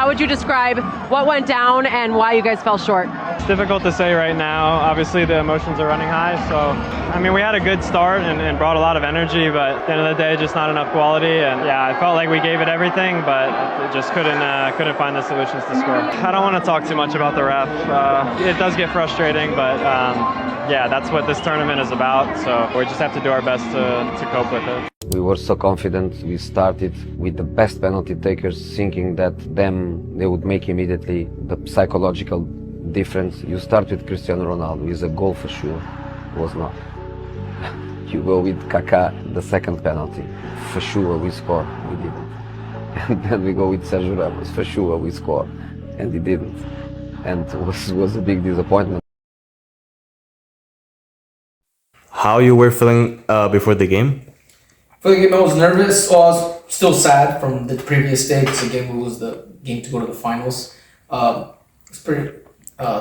how would you describe what went down and why you guys fell short? It's difficult to say right now. Obviously the emotions are running high, so I mean we had a good start and brought a lot of energy, but at the end of the day just not enough quality, and yeah, I felt like we gave it everything, but just couldn't find the solutions to score. I don't want to talk too much about the ref. It does get frustrating, but yeah, that's what this tournament is about, so we just have to do our best to cope with it. We were so confident. We started with the best penalty takers, thinking that they would make immediately the psychological difference. You start with Cristiano Ronaldo, he's a goal for sure. It was not. You go with Kaká, the second penalty, for sure we score. We didn't. And then we go with Sergio Ramos, for sure we score, and he didn't. And it was a big disappointment. How you were feeling before the game? For the game, I was nervous. Well, I was still sad from the previous day because again, it was the game to go to the finals. It's pretty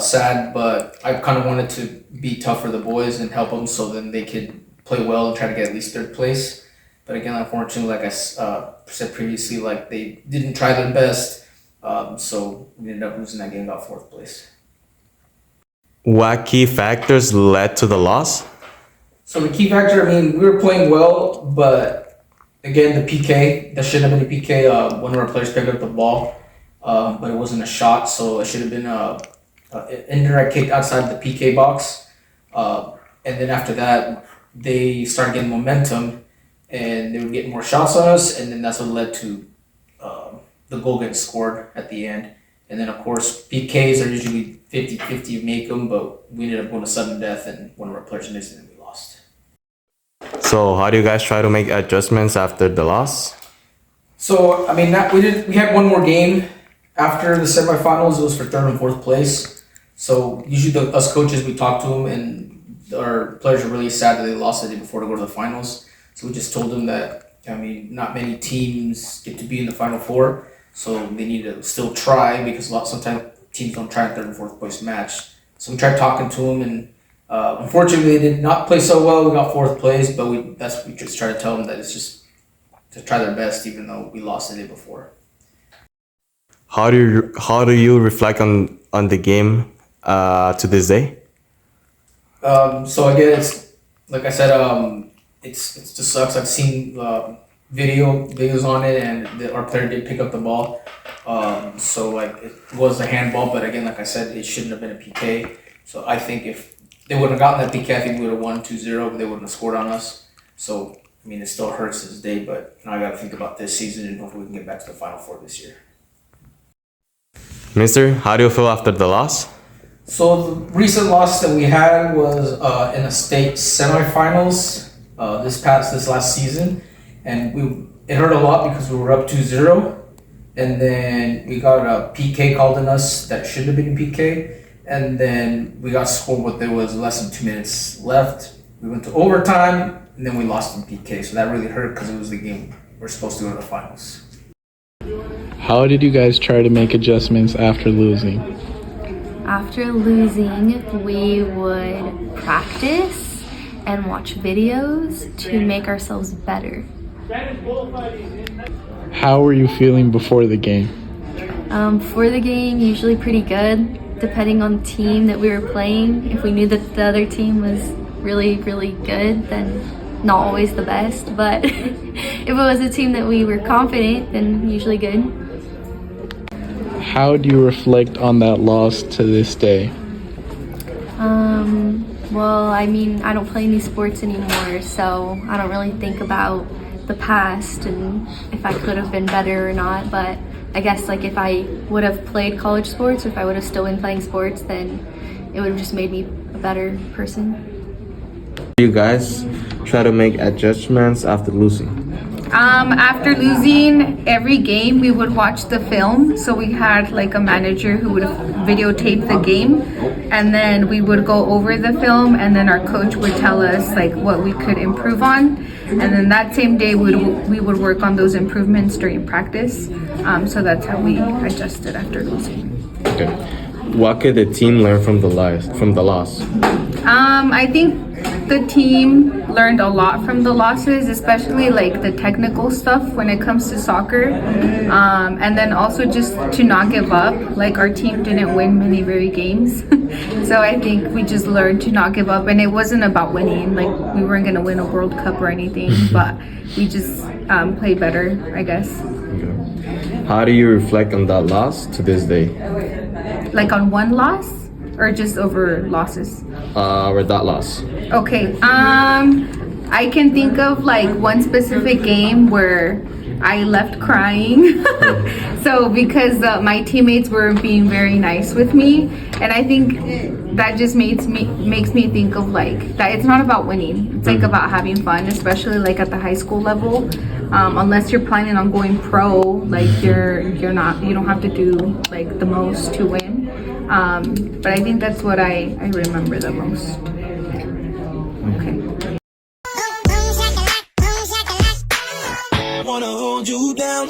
sad, but I kind of wanted to be tough for the boys and help them so then they could play well and try to get at least third place. But again, unfortunately, like I said previously, like they didn't try their best, so we ended up losing that game, got fourth place. What key factors led to the loss? So the key factor, I mean, we were playing well, but again, the PK, that shouldn't have been a PK. One of our players picked up the ball, but it wasn't a shot, so it should have been an indirect kick outside the PK box. And then after that, they started getting momentum, and they were getting more shots on us, and then that's what led to the goal getting scored at the end. And then, of course, PKs are usually 50-50 you make them, but we ended up going to sudden death, and one of our players missed it, and we lost. So how do you guys try to make adjustments after the loss? So, I mean, we had one more game after the semifinals. It was for third and fourth place. So usually us coaches, we talk to them, and our players are really sad that they lost the day before to go to the finals. So we just told them that, I mean, not many teams get to be in the Final Four, so they need to still try because sometimes teams don't try in third and fourth place match. So we tried talking to them, and unfortunately they did not play so well. We got fourth place, but we just try to tell them that it's just to try their best, even though we lost the day before. How do you reflect on the game to this day? So again, it's like I said, it just sucks. I've seen videos on it, and our player did pick up the ball. So like it was a handball, but again, like I said, it shouldn't have been a PK. So I think if they wouldn't have gotten that PK, I think we would have won 2-0, but they wouldn't have scored on us. So I mean, it still hurts this day, but now I got to think about this season and hopefully we can get back to the Final Four this year. Mister, how do you feel after the loss? So the recent loss that we had was in the state semifinals this last season, and it hurt a lot because we were up 2-0, and then we got a PK called on us that should have been a PK, and then we got scored with there was less than 2 minutes left. We went to overtime, and then we lost in PK, so that really hurt because it was the game we're supposed to go to the finals. How did you guys try to make adjustments after losing? After losing, we would practice and watch videos to make ourselves better. How were you feeling before the game? For the game, usually pretty good, depending on the team that we were playing. If we knew that the other team was really, really good, then not always the best. But if it was a team that we were confident, then usually good. How do you reflect on that loss to this day? Well, I mean, I don't play any sports anymore, so I don't really think about the past and if I could have been better or not. But I guess like if I would have played college sports, or if I would have still been playing sports, then it would have just made me a better person. You guys try to make adjustments after losing? After losing every game, we would watch the film. So we had like a manager who would videotape the game, and then we would go over the film, and then our coach would tell us like what we could improve on, and then that same day we would work on those improvements during practice. So that's how we adjusted after losing. Okay. What could the team learn from the loss? I think the team learned a lot from the losses, especially like the technical stuff when it comes to soccer. And then also just to not give up. Like our team didn't win many very games. So I think we just learned to not give up, and it wasn't about winning. Like we weren't gonna win a World Cup or anything, but we just played better, I guess. Okay. How do you reflect on that loss to this day? Like on one loss or just over losses? Or that loss? Okay. I can think of like one specific game where I left crying. So because my teammates were being very nice with me, and I think that just makes me think of like that it's not about winning. It's like about having fun, especially like at the high school level. Unless you're planning on going pro, like you don't have to do like the most to win. But I think that's what I remember the most. Okay. Wanna hold you down.